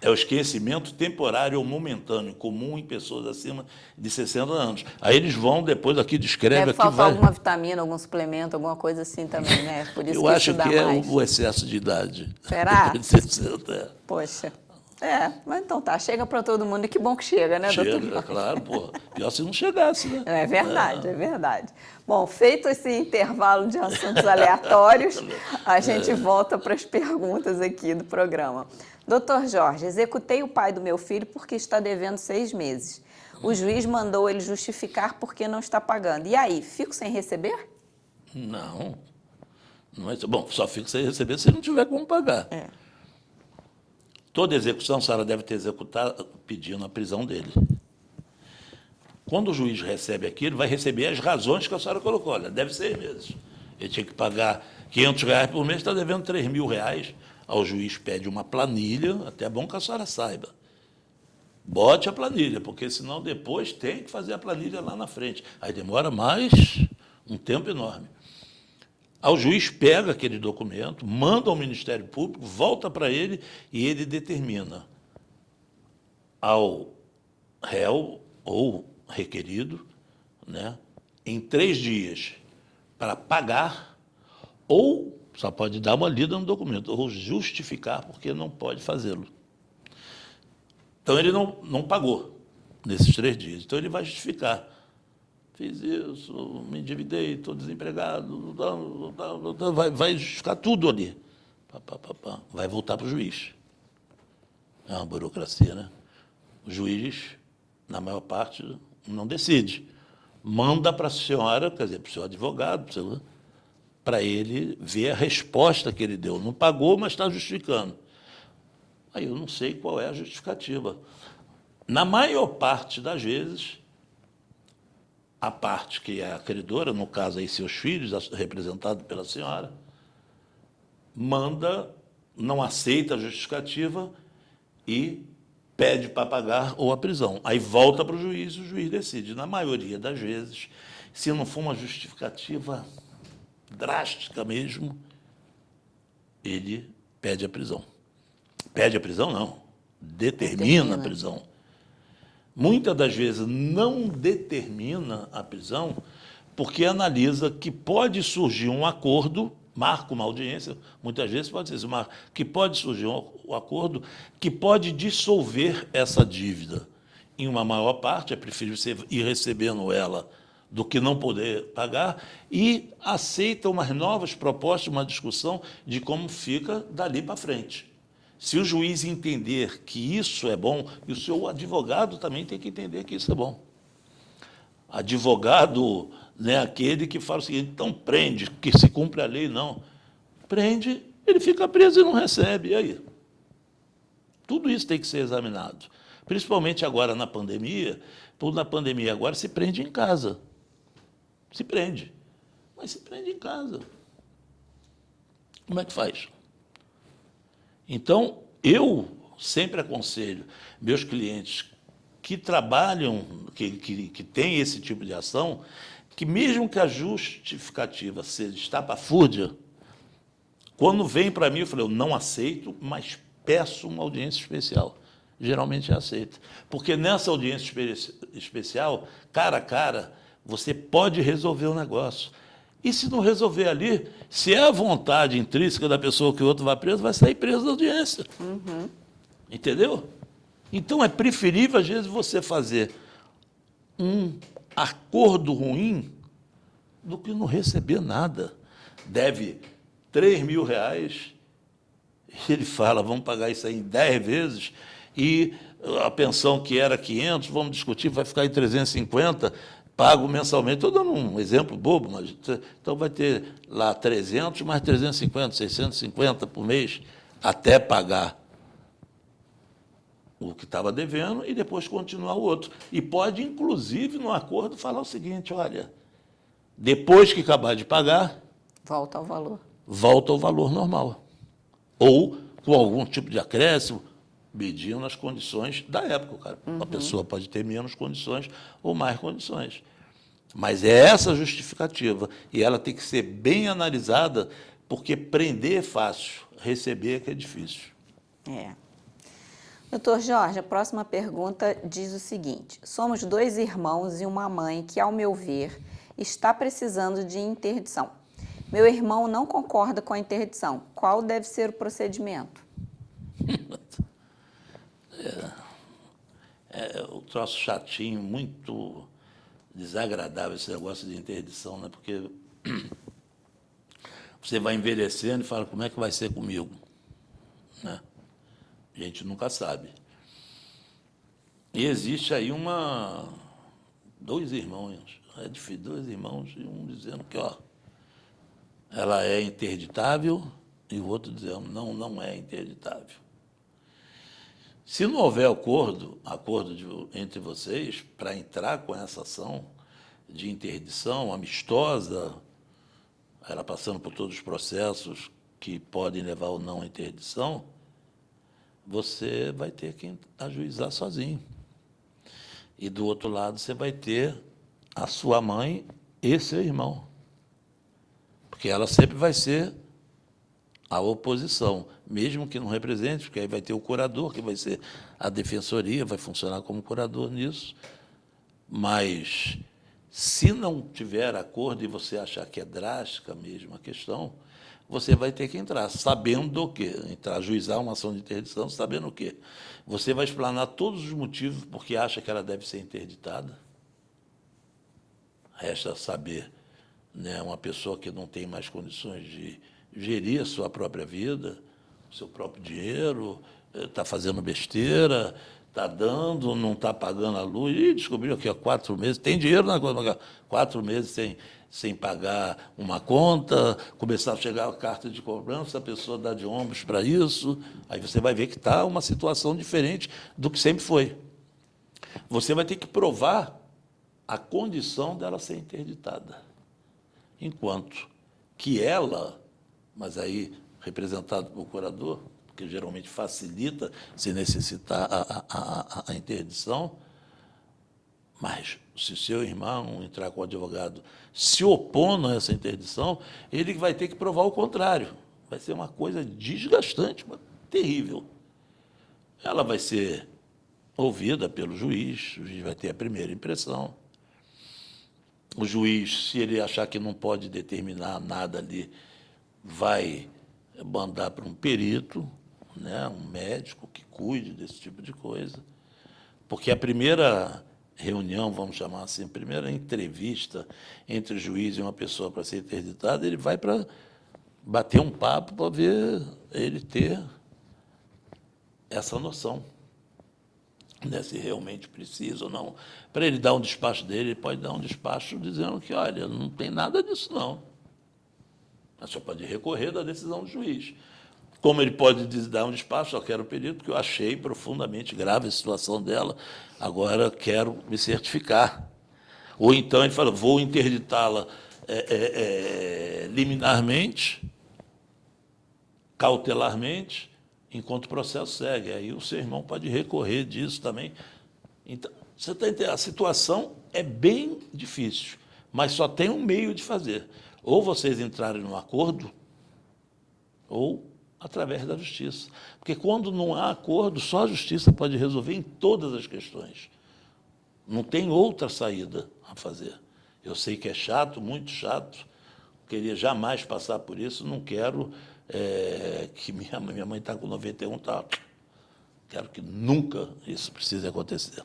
É o esquecimento temporário ou momentâneo, comum em pessoas acima de 60 anos. Aí eles vão, depois aqui descreve... Deve faltar alguma vitamina, algum suplemento, alguma coisa assim também, né? Por isso eu acho que é o excesso de idade. Será? De 60. Poxa. Mas então tá, chega para todo mundo e que bom que chega, né, doutor? Chega, claro, pô. Pior se não chegasse, né? É verdade, é verdade. Bom, feito esse intervalo de assuntos aleatórios, a gente volta para as perguntas aqui do programa. Doutor Jorge, executei o pai do meu filho porque está devendo 6 meses. O juiz mandou ele justificar porque não está pagando. E aí, fico sem receber? Não. Não é, bom, só fico sem receber se não tiver como pagar. Toda execução, a senhora deve ter executado pedindo a prisão dele. Quando o juiz recebe aquilo, vai receber as razões que a senhora colocou. Olha, deve 6 meses. Ele tinha que pagar R$500 por mês, está devendo R$3.000. O juiz pede uma planilha, até é bom que a senhora saiba. Bote a planilha, porque senão depois tem que fazer a planilha lá na frente. Aí demora mais um tempo enorme. Aí o juiz pega aquele documento, manda ao Ministério Público, volta para ele e ele determina ao réu ou requerido, né, em 3 dias para pagar, ou só pode dar uma lida no documento, ou justificar porque não pode fazê-lo. Então, ele não pagou nesses 3 dias. Então, ele vai justificar. Fiz isso, me endividei, estou desempregado, vai justificar tudo ali. Vai voltar para o juiz. É uma burocracia, né? O juiz, na maior parte, não decide. Manda para a senhora, quer dizer, para o seu advogado, para ele ver a resposta que ele deu. Não pagou, mas está justificando. Aí eu não sei qual é a justificativa. Na maior parte das vezes, a parte que é a credora, no caso aí seus filhos, representado pela senhora, manda, não aceita a justificativa e pede para pagar ou a prisão. Aí volta para o juiz e o juiz decide. Na maioria das vezes, se não for uma justificativa drástica mesmo, ele pede a prisão. Pede a prisão, não. Determina a prisão. muitas das vezes não determina a prisão porque analisa que pode surgir um acordo, marca uma audiência, muitas vezes pode ser que pode surgir um acordo que pode dissolver essa dívida. Em uma maior parte, é preferível você ir recebendo ela do que não poder pagar, e aceita umas novas propostas, uma discussão de como fica dali para frente. Se o juiz entender que isso é bom, e o seu advogado também tem que entender que isso é bom. Advogado não é aquele que fala o seguinte, então prende, que se cumpre a lei, não. Prende, ele fica preso e não recebe, e aí? Tudo isso tem que ser examinado. Principalmente agora na pandemia, tudo na pandemia agora se prende em casa. Se prende, mas se prende em casa. Como é que faz? Então, eu sempre aconselho meus clientes que trabalham, que têm esse tipo de ação, que mesmo que a justificativa seja estapafúrdia, quando vem para mim, eu falo, eu não aceito, mas peço uma audiência especial. Geralmente é aceita. Porque nessa audiência especial, cara a cara, você pode resolver o negócio. E se não resolver ali, se é a vontade intrínseca da pessoa que o outro vai preso, vai sair preso da audiência. Uhum. Entendeu? Então, é preferível, às vezes, você fazer um acordo ruim do que não receber nada. Deve R$3.000, ele fala, vamos pagar isso aí em 10 vezes, e a pensão que era 500, vamos discutir, vai ficar em 350, pago mensalmente. Estou dando um exemplo bobo, mas então vai ter lá 300 mais 350, 650 por mês, até pagar o que estava devendo e depois continuar o outro. E pode, inclusive, no acordo, falar o seguinte, olha, depois que acabar de pagar... Volta ao valor. Volta ao valor normal. Ou com algum tipo de acréscimo, medindo as condições da época, cara. A pessoa pode ter menos condições ou mais condições. Mas é essa justificativa. E ela tem que ser bem analisada, porque prender é fácil, receber é que é difícil. É. Doutor Jorge, a próxima pergunta diz o seguinte. Somos 2 irmãos e uma mãe que, ao meu ver, está precisando de interdição. Meu irmão não concorda com a interdição. Qual deve ser o procedimento? É um troço chatinho, muito desagradável esse negócio de interdição, né? Porque você vai envelhecendo e fala, como é que vai ser comigo? Né? A gente nunca sabe. E existe aí 2 irmãos, é difícil, 2 irmãos, e um dizendo que, ó, ela é interditável, e o outro dizendo, não, não é interditável. Se não houver acordo entre vocês para entrar com essa ação de interdição amistosa, ela passando por todos os processos que podem levar ou não à interdição, você vai ter que ajuizar sozinho. E, do outro lado, você vai ter a sua mãe e seu irmão. Porque ela sempre vai ser a oposição, mesmo que não represente, porque aí vai ter o curador, que vai ser a defensoria, vai funcionar como curador nisso. Mas, se não tiver acordo e você achar que é drástica mesmo a questão, você vai ter que entrar, sabendo o quê? Entrar, ajuizar uma ação de interdição, sabendo o quê? Você vai explanar todos os motivos porque acha que ela deve ser interditada. Resta saber, né, uma pessoa que não tem mais condições de gerir a sua própria vida, o seu próprio dinheiro, está fazendo besteira, está dando, não está pagando a luz, e descobriu que há 4 meses, tem dinheiro na conta, 4 meses sem pagar uma conta, começar a chegar a carta de cobrança, a pessoa dá de ombros para isso, aí você vai ver que está uma situação diferente do que sempre foi. Você vai ter que provar a condição dela ser interditada. Enquanto que ela, mas aí representado pelo curador, que geralmente facilita se necessitar a interdição, mas se seu irmão entrar com o advogado se opondo a essa interdição, ele vai ter que provar o contrário. Vai ser uma coisa desgastante, terrível. Ela vai ser ouvida pelo juiz, o juiz vai ter a primeira impressão. O juiz, se ele achar que não pode determinar nada ali, vai mandar para um perito, né, um médico que cuide desse tipo de coisa. Porque a primeira reunião, vamos chamar assim, a primeira entrevista entre o juiz e uma pessoa para ser interditada, ele vai para bater um papo para ver ele ter essa noção, né, se realmente precisa ou não. Para ele dar um despacho dele, ele pode dar um despacho dizendo que, olha, não tem nada disso, não. Mas só pode recorrer da decisão do juiz. Como ele pode dar um despacho, só quero pedir, porque eu achei profundamente grave a situação dela, agora quero me certificar. Ou então ele fala, vou interditá-la liminarmente, cautelarmente, enquanto o processo segue. Aí o seu irmão pode recorrer disso também. Então, você está entendendo? A situação é bem difícil, mas só tem um meio de fazer. Ou vocês entrarem num acordo, ou através da justiça. Porque quando não há acordo, só a justiça pode resolver em todas as questões. Não tem outra saída a fazer. Eu sei que é chato, muito chato, queria jamais passar por isso, não quero que minha mãe está com 91, tá? Quero que nunca isso precise acontecer.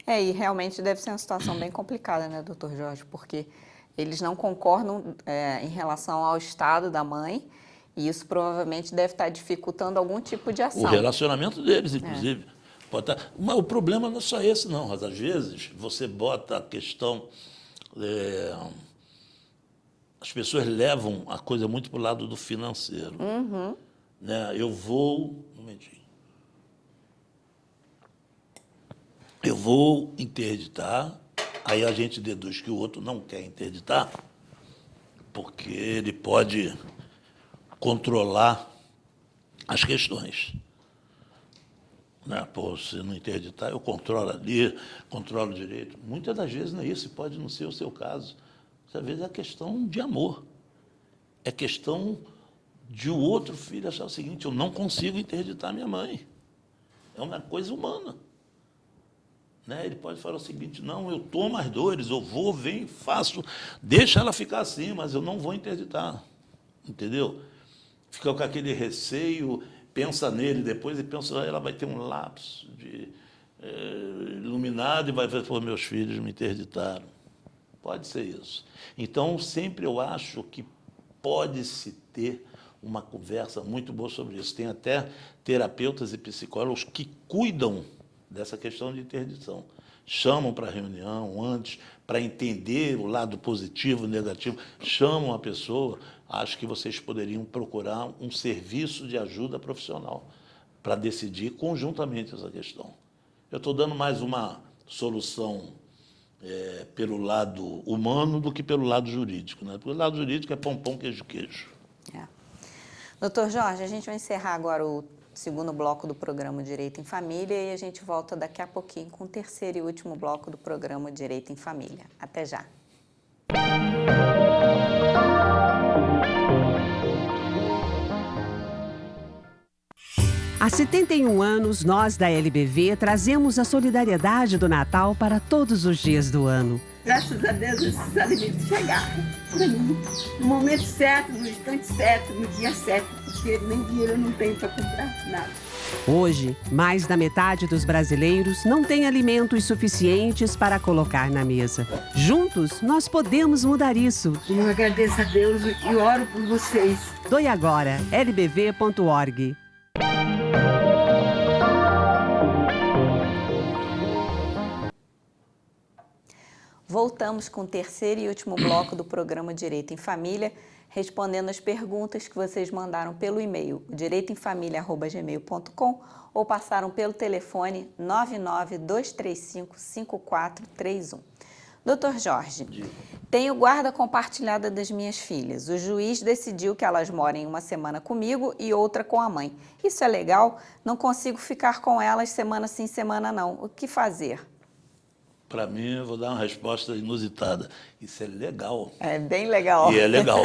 E realmente deve ser uma situação bem complicada, né, doutor Jorge? Porque eles não concordam em relação ao estado da mãe, e isso provavelmente deve estar dificultando algum tipo de ação. O relacionamento deles, inclusive. Pode estar... Mas o problema não é só esse, não. Mas, às vezes, você bota a questão... As pessoas levam a coisa muito para o lado do financeiro. Uhum. Né? Eu vou... Um momentinho. Eu vou interditar, aí a gente deduz que o outro não quer interditar, porque ele pode controlar as questões. Né? Pô, se não interditar, eu controlo ali, controlo o direito. Muitas das vezes não é isso, pode não ser o seu caso. Às vezes é questão de amor. É questão de o outro filho achar o seguinte, eu não consigo interditar minha mãe. É uma coisa humana. Né? Ele pode falar o seguinte, não, eu tomo as dores, eu vou, venho, faço, deixa ela ficar assim, mas eu não vou interditar. Entendeu? Fica com aquele receio, pensa nele depois e pensa, ela vai ter um lapso de iluminado e vai ver, pô, meus filhos me interditaram. Pode ser isso. Então, sempre eu acho que pode-se ter uma conversa muito boa sobre isso. Tem até terapeutas e psicólogos que cuidam dessa questão de interdição. Chamam para reunião antes, para entender o lado positivo, negativo, chamam a pessoa. Acho que vocês poderiam procurar um serviço de ajuda profissional para decidir conjuntamente essa questão. Eu estou dando mais uma solução pelo lado humano do que pelo lado jurídico. Né? Pelo lado jurídico é pão, pão, queijo, queijo. Doutor Jorge, a gente vai encerrar agora o segundo bloco do programa Direito em Família e a gente volta daqui a pouquinho com o terceiro e último bloco do programa Direito em Família. Até já. Há 71 anos, nós da LBV trazemos a solidariedade do Natal para todos os dias do ano. Graças a Deus esses alimentos chegaram para mim no momento certo, no instante certo, no dia certo, porque nem dinheiro eu não tenho para comprar nada. Hoje, mais da metade dos brasileiros não tem alimentos suficientes para colocar na mesa. Juntos, nós podemos mudar isso. Eu agradeço a Deus e oro por vocês. Doe agora, lbv.org. Voltamos com o terceiro e último bloco do programa Direito em Família, respondendo as perguntas que vocês mandaram pelo e-mail direitoemfamilia@gmail.com ou passaram pelo telefone 992355431. Doutor Jorge, tenho guarda compartilhada das minhas filhas. O juiz decidiu que elas morem uma semana comigo e outra com a mãe. Isso é legal? Não consigo ficar com elas semana sim, semana não. O que fazer? Para mim, eu vou dar uma resposta inusitada. Isso é legal. É bem legal. E é legal.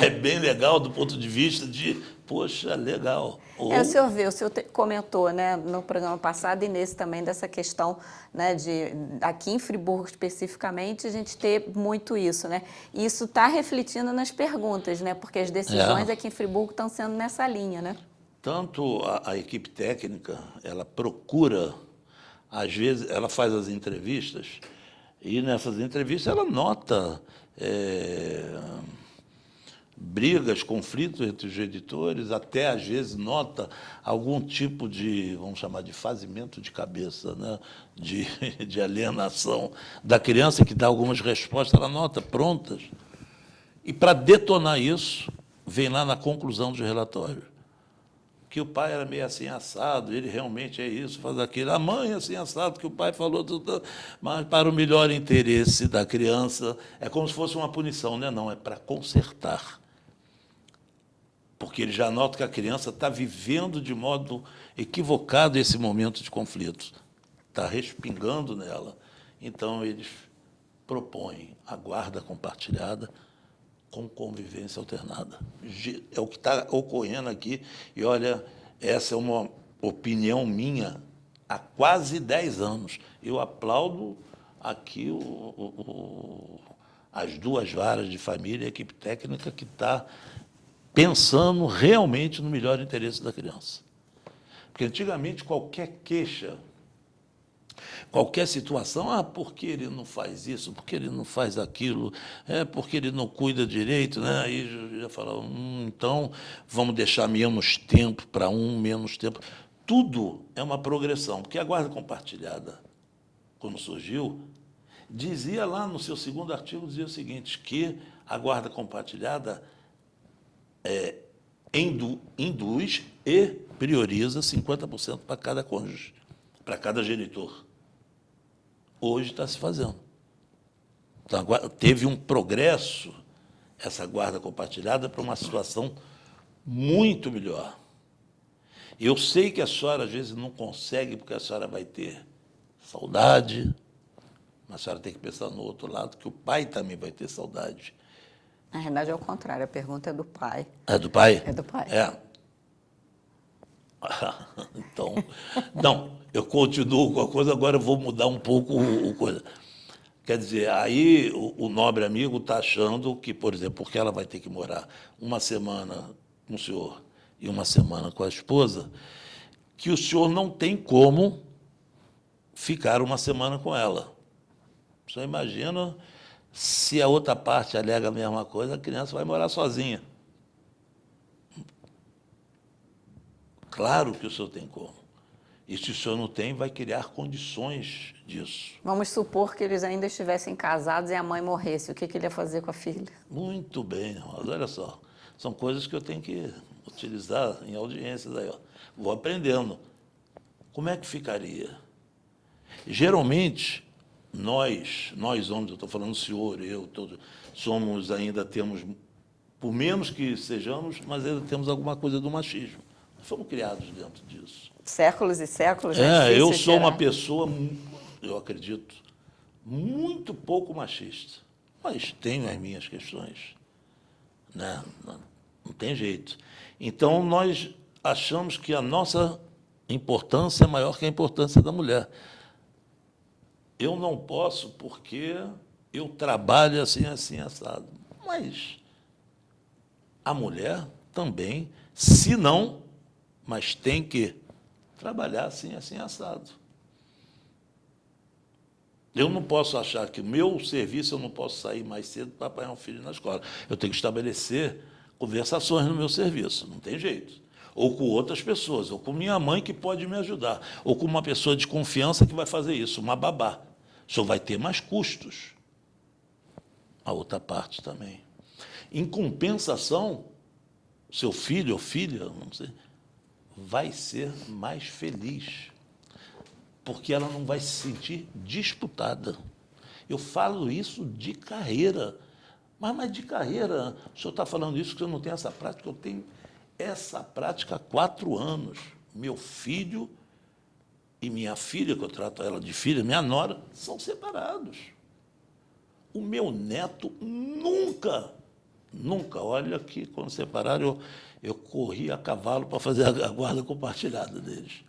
é bem legal do ponto de vista de, poxa, legal. O senhor vê, o senhor comentou, né, no programa passado e nesse também dessa questão, né, de aqui em Friburgo especificamente a gente ter muito isso, né? E isso está refletindo nas perguntas, né? Porque as decisões aqui em Friburgo estão sendo nessa linha, né? Tanto a equipe técnica, ela procura, às vezes, ela faz as entrevistas e nessas entrevistas ela nota brigas, conflitos entre os editores, até às vezes nota algum tipo de, vamos chamar de fazimento de cabeça, né? de alienação da criança, que dá algumas respostas, ela nota prontas. E para detonar isso, vem lá na conclusão do relatório, que o pai era meio assim assado, ele realmente é isso, faz aquilo, a mãe é assim assado, que o pai falou tudo, mas para o melhor interesse da criança, é como se fosse uma punição, né? Não, é para consertar. Porque ele já nota que a criança está vivendo de modo equivocado esse momento de conflito, está respingando nela. Então, eles propõem a guarda compartilhada com convivência alternada. É o que está ocorrendo aqui. E, olha, essa é uma opinião minha há quase 10 anos. Eu aplaudo aqui as duas varas de família, a equipe técnica que está pensando realmente no melhor interesse da criança. Porque, antigamente, qualquer queixa, qualquer situação, porque ele não faz isso, porque ele não faz aquilo, porque ele não cuida direito, né? Aí já falava, então vamos deixar menos tempo para menos tempo. Tudo é uma progressão, porque a guarda compartilhada, quando surgiu, dizia lá no seu segundo artigo, dizia o seguinte, que a guarda compartilhada induz e prioriza 50% para cada cônjuge, para cada genitor. Hoje está se fazendo. Então, teve um progresso, essa guarda compartilhada, para uma situação muito melhor. Eu sei que a senhora, às vezes, não consegue, porque a senhora vai ter saudade, mas a senhora tem que pensar no outro lado, que o pai também vai ter saudade. Na verdade, é o contrário, a pergunta é do pai. É do pai? É do pai. Então, não, eu continuo com a coisa, agora eu vou mudar um pouco o coisa. Quer dizer, aí o nobre amigo está achando que, por exemplo, porque ela vai ter que morar uma semana com o senhor e uma semana com a esposa, que o senhor não tem como ficar uma semana com ela. O senhor imagina se a outra parte alega a mesma coisa, a criança vai morar sozinha. Claro que o senhor tem como. E se o senhor não tem, vai criar condições disso. Vamos supor que eles ainda estivessem casados e a mãe morresse. O que ele ia fazer com a filha? Muito bem, mas olha só. São coisas que eu tenho que utilizar em audiências aí, ó. Vou aprendendo. Como é que ficaria? Geralmente, nós homens, eu estou falando o senhor, eu, todos, temos, por menos que sejamos, mas ainda temos alguma coisa do machismo. Nós fomos criados dentro disso. Séculos e séculos. É eu sou uma pessoa, eu acredito, muito pouco machista, mas tenho as minhas questões, né? Não tem jeito. Então, nós achamos que a nossa importância é maior que a importância da mulher. Eu não posso porque eu trabalho assim, assado. Mas a mulher também, se não, mas tem que trabalhar assim, assado. Eu não posso achar que o meu serviço eu não posso sair mais cedo para apanhar um filho na escola. Eu tenho que estabelecer conversações no meu serviço, não tem jeito. Ou com outras pessoas, ou com minha mãe que pode me ajudar, ou com uma pessoa de confiança que vai fazer isso, uma babá. O senhor vai ter mais custos. A outra parte também. Em compensação, seu filho ou filha, não sei, vai ser mais feliz, porque ela não vai se sentir disputada. Eu falo isso de carreira, mas de carreira, o senhor está falando isso que eu não tenho essa prática, eu tenho essa prática há 4 anos. Meu filho e minha filha, que eu trato ela de filha, minha nora, são separados. O meu neto nunca Nunca. Olha que quando separaram, eu corri a cavalo para fazer a guarda compartilhada deles.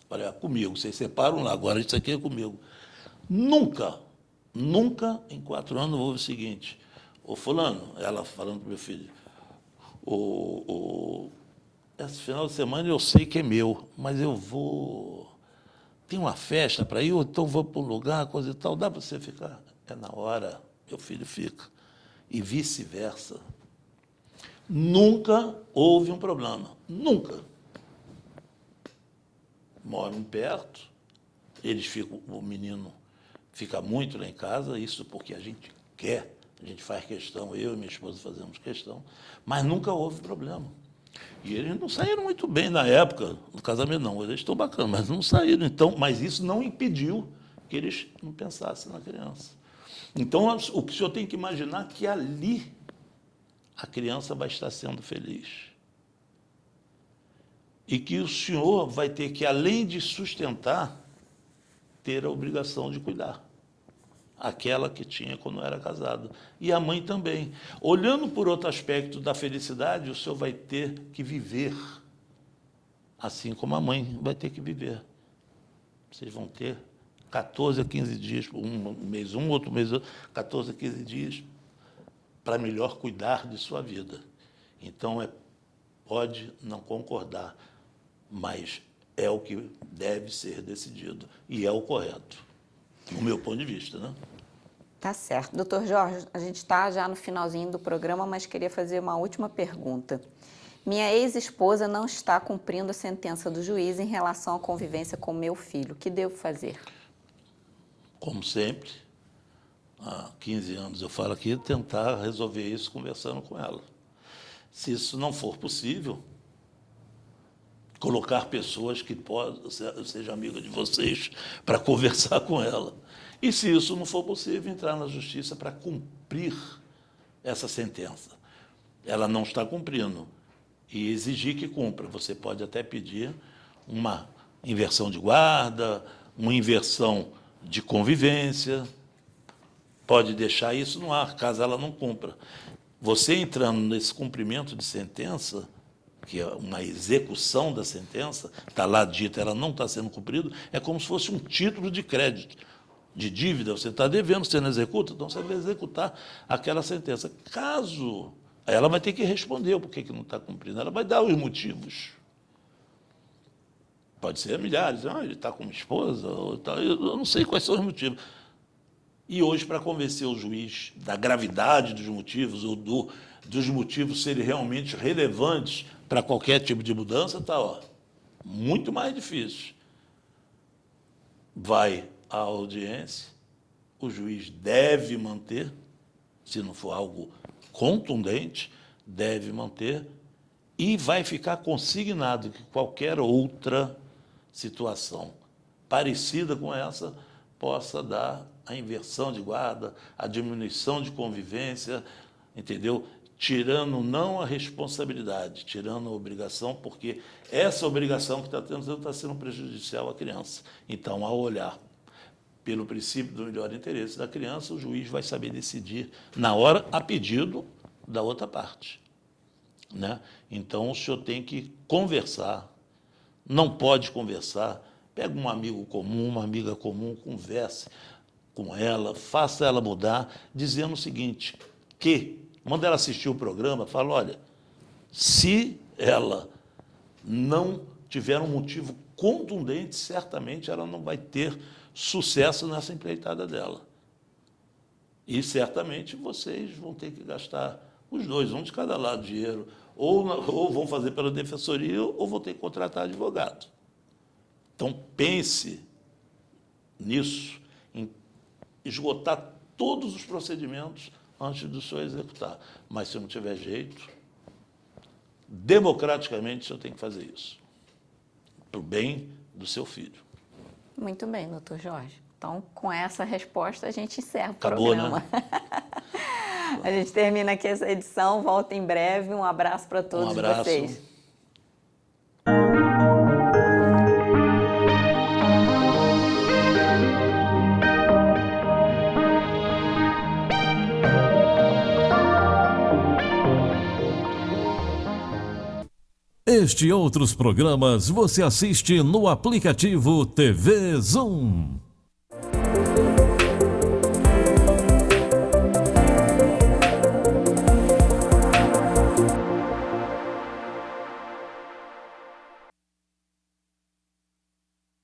Falei, comigo, vocês separam lá, agora isso aqui é comigo. Nunca, nunca em 4 anos houve o seguinte, ô fulano, ela falando para o meu filho, esse final de semana eu sei que é meu, mas eu vou... Tem uma festa para ir, ou então vou para um lugar, coisa e tal, dá para você ficar? É na hora, meu filho fica. E vice-versa. Nunca houve um problema. Nunca. Moram perto, o menino fica muito lá em casa, isso porque a gente quer, a gente faz questão, eu e minha esposa fazemos questão, mas nunca houve problema. E eles não saíram muito bem na época, no casamento não, eles estão bacanas, mas não saíram. Então, mas isso não impediu que eles não pensassem na criança. Então, o que o senhor tem que imaginar é que ali a criança vai estar sendo feliz. E que o senhor vai ter que, além de sustentar, ter a obrigação de cuidar. Aquela que tinha quando era casado. E a mãe também. Olhando por outro aspecto da felicidade, o senhor vai ter que viver, assim como a mãe vai ter que viver. Vocês vão ter 14 a 15 dias, um mês outro mês outro, 14 a 15 dias, para melhor cuidar de sua vida. Então, pode não concordar, mas é o que deve ser decidido e é o correto, do meu ponto de vista, né? Tá certo. Doutor Jorge, a gente está já no finalzinho do programa, mas queria fazer uma última pergunta. Minha ex-esposa não está cumprindo a sentença do juiz em relação à convivência com meu filho. O que devo fazer? Como sempre, há 15 anos eu falo aqui, tentar resolver isso conversando com ela. Se isso não for possível, colocar pessoas que sejam amigas de vocês para conversar com ela. E, se isso não for possível, entrar na justiça para cumprir essa sentença. Ela não está cumprindo e exigir que cumpra. Você pode até pedir uma inversão de guarda, uma inversão de convivência, pode deixar isso no ar, caso ela não cumpra. Você entrando nesse cumprimento de sentença, que é uma execução da sentença, está lá dita, ela não está sendo cumprida, é como se fosse um título de crédito, de dívida, você está devendo, você não executa, então você vai executar aquela sentença. Caso, ela vai ter que responder o porquê que não está cumprindo, ela vai dar os motivos. Pode ser milhares, ele está com uma esposa, ou tá, eu não sei quais são os motivos. E hoje, para convencer o juiz da gravidade dos motivos, ou dos motivos serem realmente relevantes para qualquer tipo de mudança, está muito mais difícil. Vai à audiência, o juiz deve manter, se não for algo contundente, deve manter, e vai ficar consignado que qualquer outra situação parecida com essa possa dar a inversão de guarda, a diminuição de convivência, entendeu? Tirando não a responsabilidade, tirando a obrigação, porque essa obrigação que está tendo está sendo prejudicial à criança. Então, ao olhar pelo princípio do melhor interesse da criança, o juiz vai saber decidir na hora, a pedido da outra parte, né? Então, o senhor tem que conversar, não pode conversar, pega um amigo comum, uma amiga comum, converse com ela, faça ela mudar, dizendo o seguinte, que, quando ela assistir o programa, fala, olha, se ela não tiver um motivo contundente, certamente ela não vai ter sucesso nessa empreitada dela. E, certamente, vocês vão ter que gastar, os dois, um de cada lado, dinheiro, ou vão fazer pela defensoria, ou vão ter que contratar advogado. Então, pense nisso, em esgotar todos os procedimentos antes do senhor executar. Mas, se não tiver jeito, democraticamente, o senhor tem que fazer isso, para o bem do seu filho. Muito bem, doutor Jorge. Então, com essa resposta, a gente encerra o Acabou, programa. Né? A gente termina aqui essa edição, volta em breve. Um abraço para todos vocês. Este e outros programas você assiste no aplicativo TV Zoom.